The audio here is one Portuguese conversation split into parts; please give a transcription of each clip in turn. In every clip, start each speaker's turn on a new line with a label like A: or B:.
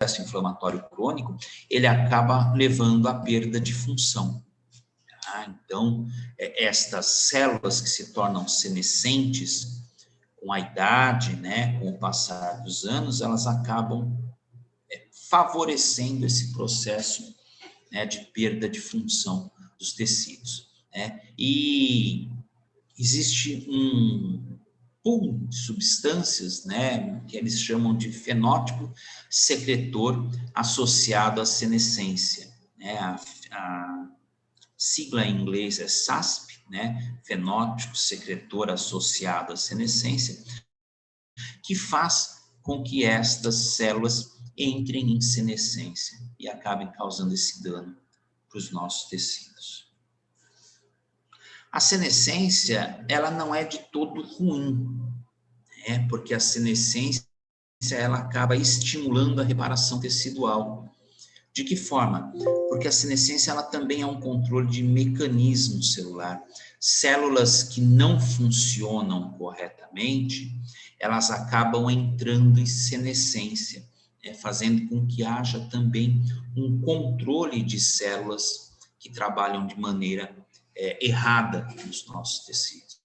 A: processo inflamatório crônico, ele acaba levando à perda de função. Então, estas células que se tornam senescentes com a idade, né, com o passar dos anos, elas acabam favorecendo esse processo, né, de perda de função dos tecidos, né? E existe um pool de substâncias, né, que eles chamam de fenótipo secretor associado à senescência, né? A sigla em inglês é SASP, né, fenótipo secretor associado à senescência, que faz com que estas células entrem em senescência e acabem causando esse dano para os nossos tecidos. A senescência, ela não é de todo ruim, né? Porque a senescência, ela acaba estimulando a reparação tecidual. De que forma? Porque a senescência, ela também é um controle de mecanismo celular. Células que não funcionam corretamente, elas acabam entrando em senescência, né? Fazendo com que haja também um controle de células que trabalham de maneira errada nos nossos tecidos.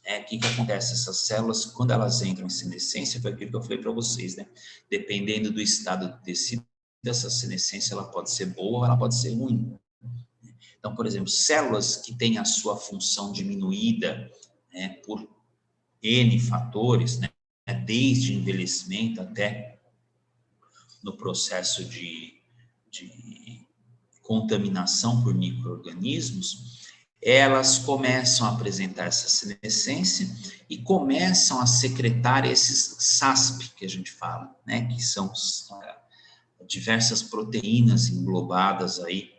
A: O que acontece? Essas células, quando elas entram em senescência, foi aquilo que eu falei para vocês, né? Dependendo do estado do tecido, essa senescência ela pode ser boa ou ela pode ser ruim. Então, por exemplo, células que têm a sua função diminuída, né, por N fatores, né, desde envelhecimento até no processo de contaminação por micro-organismos, elas começam a apresentar essa senescência e começam a secretar esses SASP, que a gente fala, né, que são diversas proteínas englobadas aí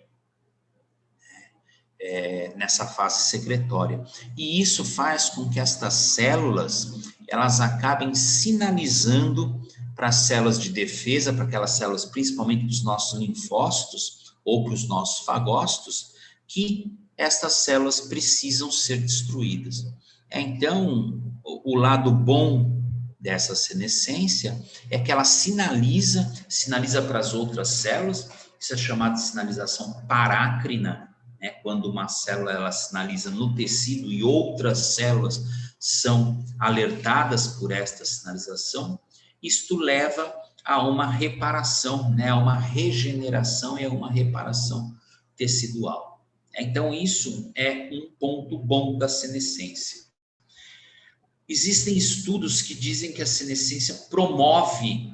A: nessa fase secretória. E isso faz com que estas células, elas acabem sinalizando para as células de defesa, para aquelas células principalmente dos nossos linfócitos ou para os nossos fagócitos, que estas células precisam ser destruídas. Então, o lado bom dessa senescência é que ela sinaliza para as outras células, isso é chamado de sinalização parácrina, né? Quando uma célula ela sinaliza no tecido e outras células são alertadas por esta sinalização, isto leva a uma reparação, né? A uma regeneração e a uma reparação tecidual. Então, isso é um ponto bom da senescência. Existem estudos que dizem que a senescência promove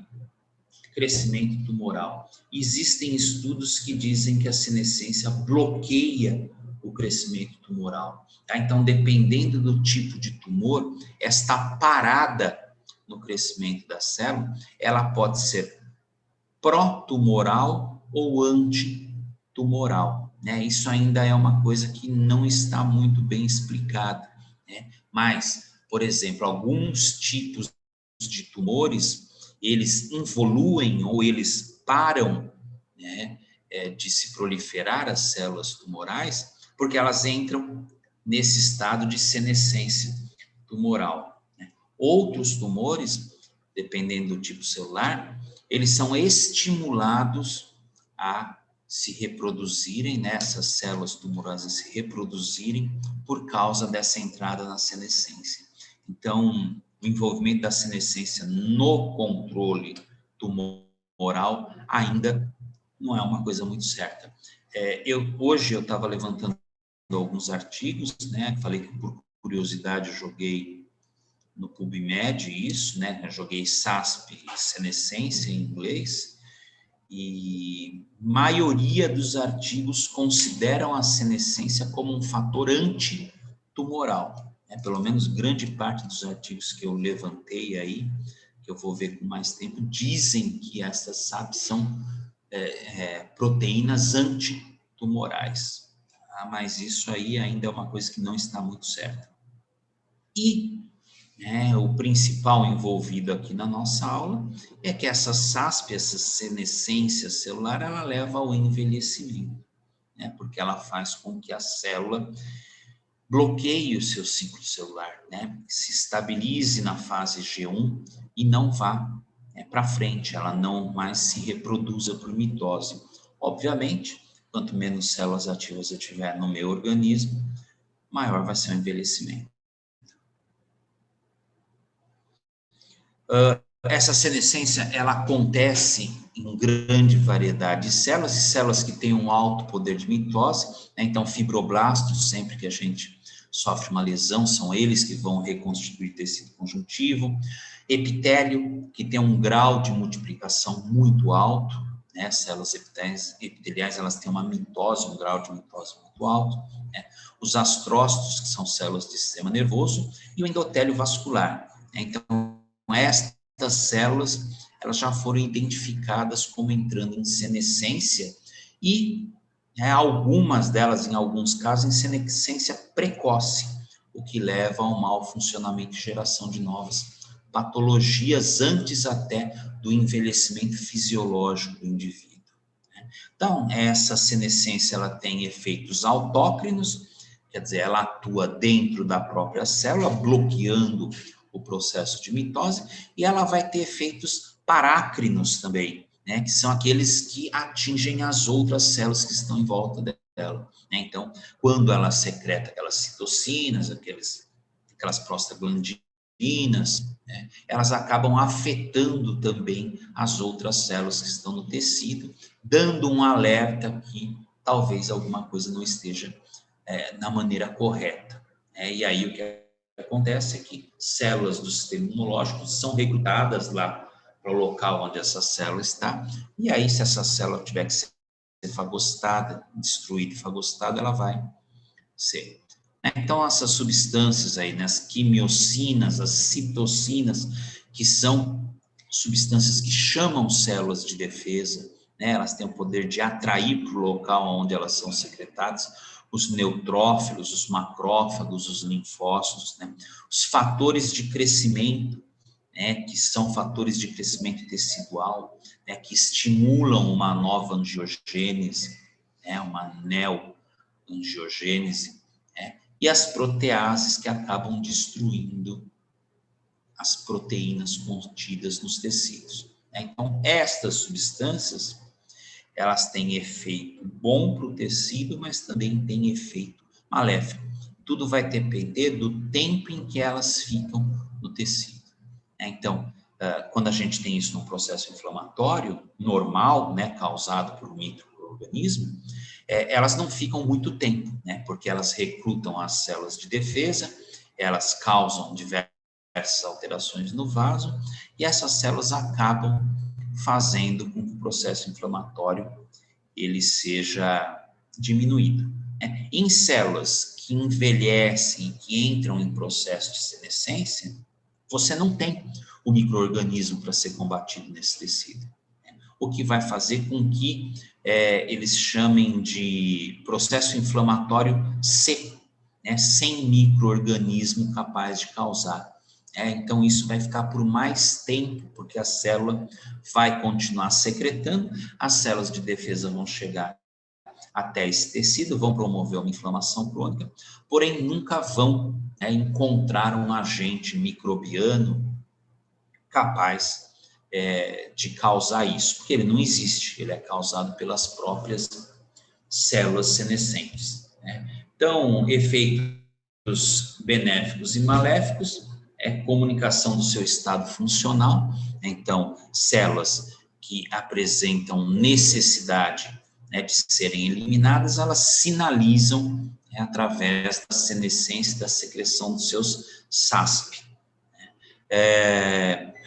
A: crescimento tumoral. Existem estudos que dizem que a senescência bloqueia o crescimento tumoral. Tá? Então, dependendo do tipo de tumor, esta parada no crescimento da célula, ela pode ser pró-tumoral ou antitumoral. Né? Isso ainda é uma coisa que não está muito bem explicada, né? Mas, por exemplo, alguns tipos de tumores, eles involuem ou eles param, né, de se proliferar as células tumorais, porque elas entram nesse estado de senescência tumoral, né? Outros tumores, dependendo do tipo celular, eles são estimulados a se reproduzirem, né, essas células tumorosas se reproduzirem por causa dessa entrada na senescência. Então, o envolvimento da senescência no controle tumoral ainda não é uma coisa muito certa. Hoje eu estava levantando alguns artigos, né, falei que por curiosidade eu joguei no PubMed isso, né, eu joguei SASP, senescência em inglês, e maioria dos artigos consideram a senescência como um fator antitumoral. Pelo menos grande parte dos artigos que eu levantei aí, que eu vou ver com mais tempo, dizem que essas SAPs são proteínas antitumorais. Mas isso aí ainda é uma coisa que não está muito certa. E o principal envolvido aqui na nossa aula é que essa SASP, essa senescência celular, ela leva ao envelhecimento, né? Porque ela faz com que a célula bloqueie o seu ciclo celular, né? Se estabilize na fase G1 e não vá para frente, ela não mais se reproduza por mitose. Obviamente, quanto menos células ativas eu tiver no meu organismo, maior vai ser o envelhecimento. Essa senescência, ela acontece em grande variedade de células, e células que têm um alto poder de mitose, né? Então, fibroblastos, sempre que a gente sofre uma lesão, são eles que vão reconstituir tecido conjuntivo. Epitélio, que tem um grau de multiplicação muito alto, né? Células epiteliais, elas têm uma mitose, um grau de mitose muito alto, né? Os astrócitos, que são células do sistema nervoso, e o endotélio vascular, né? Então, estas células, elas já foram identificadas como entrando em senescência e algumas delas, em alguns casos, em senescência precoce, o que leva ao mau funcionamento e geração de novas patologias antes até do envelhecimento fisiológico do indivíduo. Então, essa senescência, ela tem efeitos autócrinos, quer dizer, ela atua dentro da própria célula, bloqueando o processo de mitose, e ela vai ter efeitos parácrinos também, né, que são aqueles que atingem as outras células que estão em volta dela, né? Então, quando ela secreta aquelas citocinas, aquelas prostaglandinas, né, elas acabam afetando também as outras células que estão no tecido, dando um alerta que talvez alguma coisa não esteja na maneira correta. E aí o que acontece é que células do sistema imunológico são recrutadas lá para o local onde essa célula está, e aí se essa célula tiver que ser fagocitada, destruída e fagocitada, ela vai ser. Então essas substâncias aí, né, as quimiocinas, as citocinas, que são substâncias que chamam células de defesa, né, elas têm o poder de atrair para o local onde elas são secretadas, os neutrófilos, os macrófagos, os linfócitos, né, os fatores de crescimento, né, que são fatores de crescimento tecidual, né, que estimulam uma nova angiogênese, né, uma neoangiogênese, né, e as proteases que acabam destruindo as proteínas contidas nos tecidos. Então, estas substâncias, elas têm efeito bom para o tecido, mas também têm efeito maléfico. Tudo vai depender do tempo em que elas ficam no tecido. Então, quando a gente tem isso num processo inflamatório normal, né, causado por um micro-organismo, elas não ficam muito tempo, né, porque elas recrutam as células de defesa, elas causam diversas alterações no vaso, e essas células acabam fazendo com que o processo inflamatório ele seja diminuído. Em células que envelhecem, que entram em processo de senescência, você não tem o micro-organismo para ser combatido nesse tecido. O que vai fazer com que eles chamem de processo inflamatório seco, né, sem micro-organismo capaz de causar. Então, isso vai ficar por mais tempo, porque a célula vai continuar secretando, as células de defesa vão chegar até esse tecido, vão promover uma inflamação crônica, porém nunca vão encontrar um agente microbiano capaz de causar isso, porque ele não existe, ele é causado pelas próprias células senescentes. Então, efeitos benéficos e maléficos comunicação do seu estado funcional, então, células que apresentam necessidade de serem eliminadas, elas sinalizam através da senescência, da secreção dos seus SASP.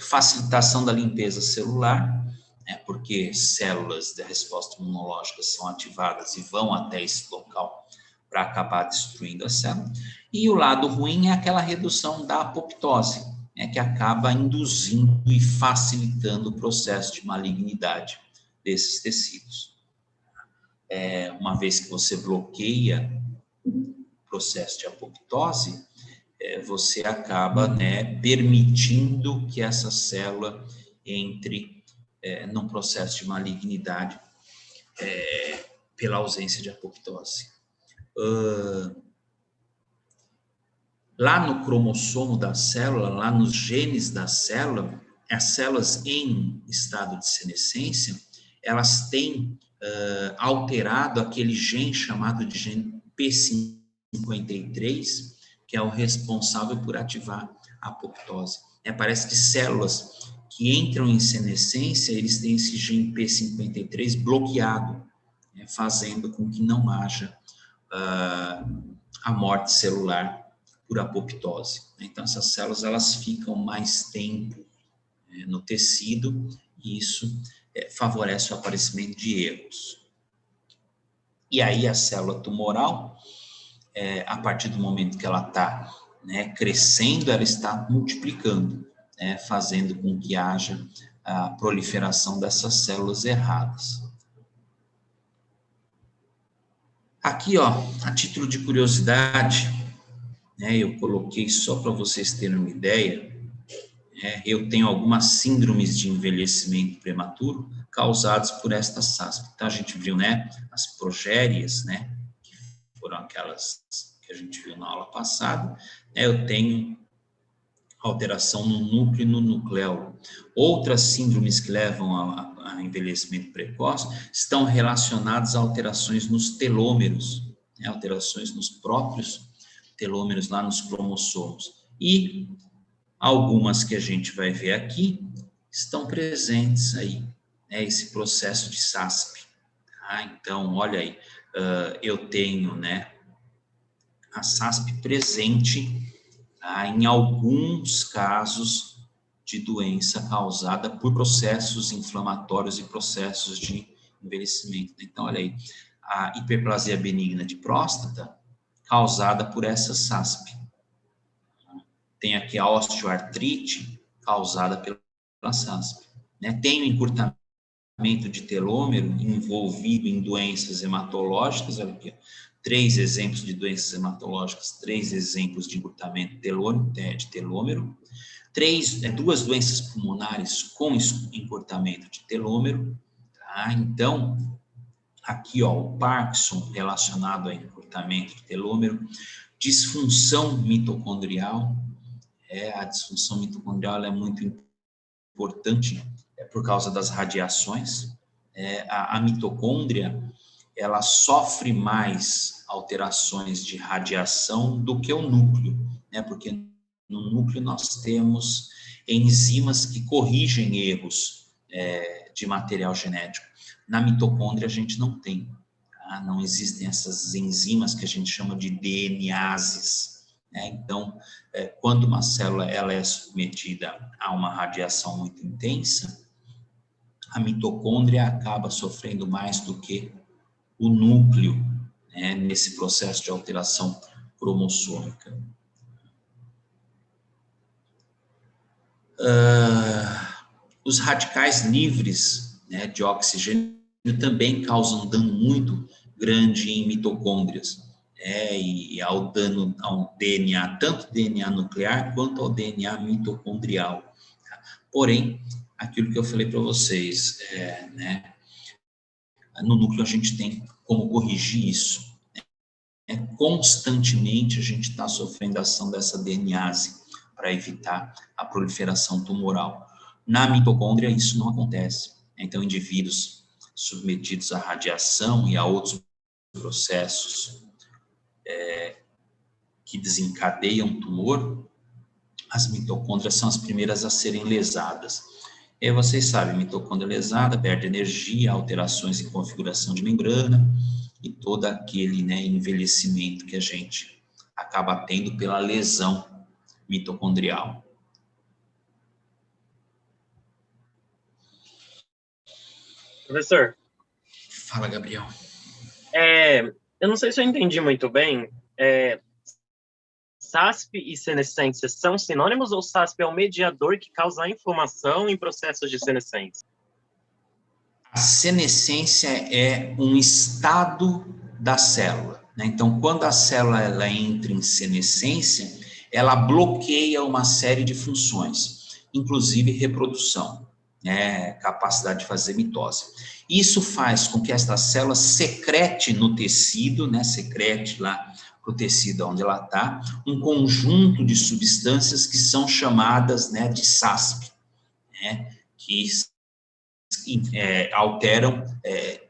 A: Facilitação da limpeza celular, porque células da resposta imunológica são ativadas e vão até esse local para acabar destruindo a célula. E o lado ruim é aquela redução da apoptose, que acaba induzindo e facilitando o processo de malignidade desses tecidos. Uma vez que você bloqueia o processo de apoptose, você acaba permitindo que essa célula entre num processo de malignidade pela ausência de apoptose. Lá no cromossomo da célula, lá nos genes da célula, as células em estado de senescência, elas têm alterado aquele gene chamado de gene P53, que é o responsável por ativar a apoptose. Parece que células que entram em senescência, eles têm esse gene P53 bloqueado, fazendo com que não haja a morte celular por apoptose. Então, essas células elas ficam mais tempo no tecido e isso favorece o aparecimento de erros. E aí a célula tumoral, a partir do momento que ela está crescendo, ela está multiplicando, fazendo com que haja a proliferação dessas células erradas. Aqui, ó, a título de curiosidade, eu coloquei só para vocês terem uma ideia, eu tenho algumas síndromes de envelhecimento prematuro causadas por esta SASP. Então, a gente viu, as progérias, que foram aquelas que a gente viu na aula passada, eu tenho alteração no núcleo e no nucleolo. Outras síndromes que levam a envelhecimento precoce estão relacionadas a alterações nos telômeros, alterações nos próprios telômeros, lá nos cromossomos. E algumas que a gente vai ver aqui estão presentes aí, esse processo de SASP. Então, olha aí, eu tenho, a SASP presente em alguns casos de doença causada por processos inflamatórios e processos de envelhecimento. Então, olha aí, a hiperplasia benigna de próstata causada por essa SASP. Tem aqui a osteoartrite causada pela SASP. Tem o encurtamento de telômero envolvido em doenças hematológicas, olha aqui, 3 exemplos de doenças hematológicas, 3 exemplos de encurtamento de telômero, 2 doenças pulmonares com encurtamento de telômero, tá? Então, aqui, ó, o Parkinson relacionado a encurtamento de telômero, disfunção mitocondrial, a disfunção mitocondrial é muito importante por causa das radiações. A mitocôndria, ela sofre mais alterações de radiação do que o núcleo, porque no núcleo nós temos enzimas que corrigem erros de material genético. Na mitocôndria a gente não tem, tá? Não existem essas enzimas que a gente chama de DNases. Então, quando uma célula ela é submetida a uma radiação muito intensa, a mitocôndria acaba sofrendo mais do que o núcleo, nesse processo de alteração cromossômica. Os radicais livres de oxigênio também causam dano muito grande em mitocôndrias. E ao dano ao DNA, tanto DNA nuclear quanto ao DNA mitocondrial. Tá? Porém, aquilo que eu falei para vocês, no núcleo a gente tem como corrigir isso. Constantemente a gente está sofrendo a ação dessa DNase para evitar a proliferação tumoral. Na mitocôndria isso não acontece. Então, indivíduos submetidos à radiação e a outros processos que desencadeiam tumor, as mitocôndrias são as primeiras a serem lesadas. E vocês sabem, mitocôndria lesada perde energia, alterações em configuração de membrana e todo aquele envelhecimento que a gente acaba tendo pela lesão mitocondrial.
B: Professor.
A: Fala, Gabriel.
B: Eu não sei se eu entendi muito bem. SASP e senescência são sinônimos ou SASP é o mediador que causa a inflamação em processos de senescência?
A: A senescência é um estado da célula. Então, quando a célula ela entra em senescência, ela bloqueia uma série de funções, inclusive reprodução, capacidade de fazer mitose. Isso faz com que esta célula secrete no tecido, secrete lá para o tecido onde ela está, um conjunto de substâncias que são chamadas de SASP. né, que alteram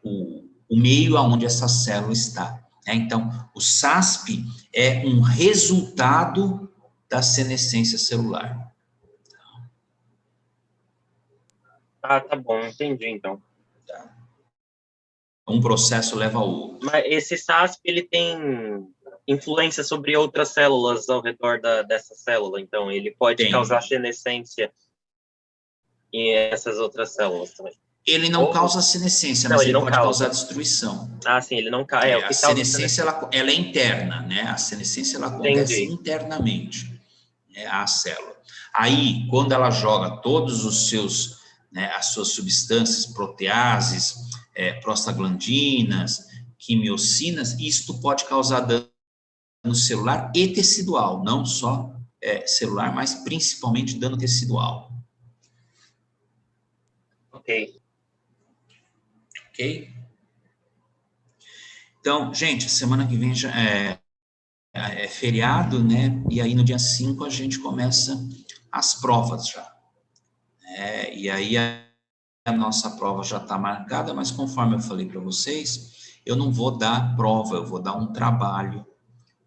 A: o meio aonde essa célula está. Né? Então, o SASP é um resultado da senescência celular.
B: Ah, tá bom, entendi, então.
A: Tá? Um processo leva ao outro.
B: Mas esse SASP, ele tem influência sobre outras células ao redor dessa célula, então ele pode causar senescência em essas outras células também.
A: Ele não causa senescência,
B: não,
A: mas
B: ele
A: ele
B: não
A: pode
B: causa.
A: causar destruição.
B: Ah, sim, ele não causa. O
A: A
B: que causa
A: senescência, ela é interna, né? A senescência, ela acontece internamente, né, à célula. Aí, quando ela joga todos os seus, né, as suas substâncias, proteases, prostaglandinas, quimiocinas, isto pode causar dano celular e tecidual, não só celular, mas principalmente dano tecidual.
B: Ok.
A: Ok? Então, gente, semana que vem já é feriado, né? E aí no dia 5 a gente começa as provas já. E aí a nossa prova já está marcada, mas conforme eu falei para vocês, eu não vou dar prova, eu vou dar um trabalho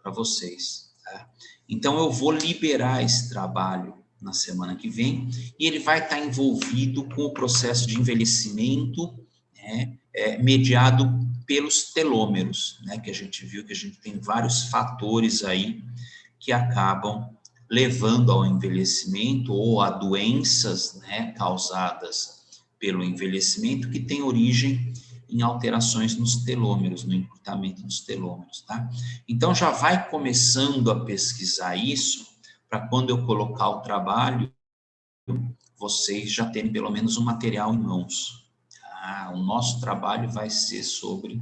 A: para vocês. Tá? Então eu vou liberar esse trabalho na semana que vem e ele vai estar envolvido com o processo de envelhecimento, né, mediado pelos telômeros, né, que a gente viu que a gente tem vários fatores aí que acabam levando ao envelhecimento ou a doenças, né, causadas pelo envelhecimento que tem origem em alterações nos telômeros, no encurtamento dos telômeros, tá? Então já vai começando a pesquisar isso para quando eu colocar o trabalho, vocês já terem pelo menos um material em mãos. Tá? O nosso trabalho vai ser sobre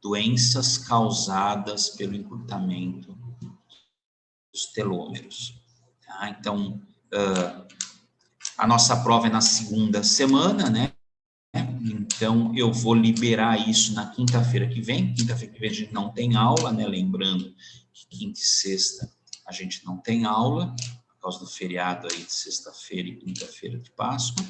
A: doenças causadas pelo encurtamento dos telômeros. Tá? Então, a nossa prova é na segunda semana, né? Então, eu vou liberar isso na quinta-feira que vem. Quinta-feira que vem a gente não tem aula, né? Lembrando que quinta e sexta a gente não tem aula, por causa do feriado aí de sexta-feira e quinta-feira de Páscoa.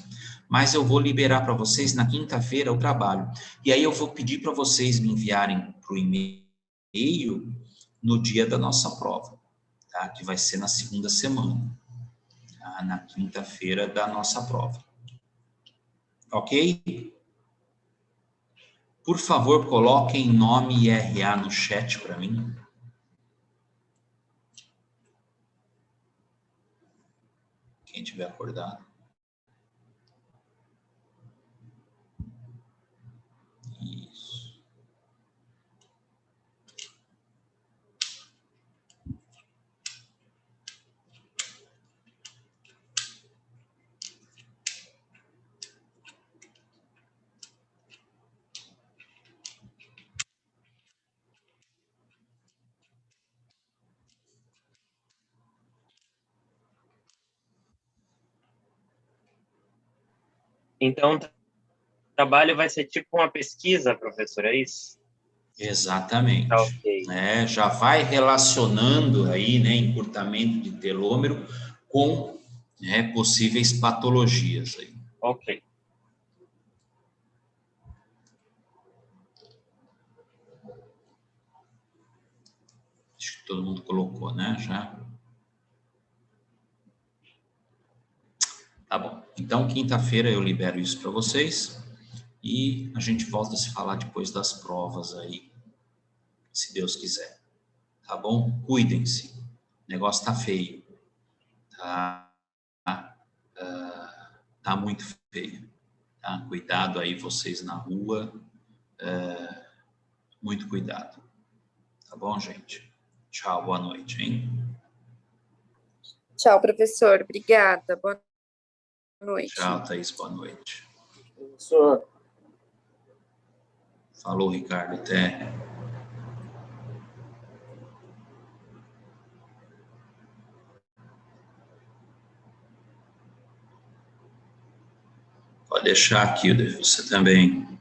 A: Mas eu vou liberar para vocês na quinta-feira o trabalho. E aí eu vou pedir para vocês me enviarem para o e-mail no dia da nossa prova, tá? Que vai ser na segunda semana, tá? Na quinta-feira da nossa prova. Ok? Por favor, coloquem nome e RA no chat para mim. Quem tiver acordado. Isso.
B: Então, o trabalho vai ser tipo uma pesquisa, professor, é isso?
A: Exatamente.
B: Ok.
A: Já vai relacionando aí, né, encurtamento de telômero com, né, possíveis patologias aí.
B: Ok.
A: Acho que todo mundo colocou, né, já. Tá bom. Então, quinta-feira eu libero isso para vocês e a gente volta a se falar depois das provas aí, se Deus quiser. Tá bom? Cuidem-se. O negócio tá feio. Tá muito feio. Tá? Cuidado aí vocês na rua. Muito cuidado. Tá bom, gente? Tchau, boa noite, hein?
C: Tchau, professor. Obrigada. Boa noite.
A: Tchau, Thaís, boa noite.
B: Professor.
A: Falou, Ricardo, até. Pode deixar aqui, você também.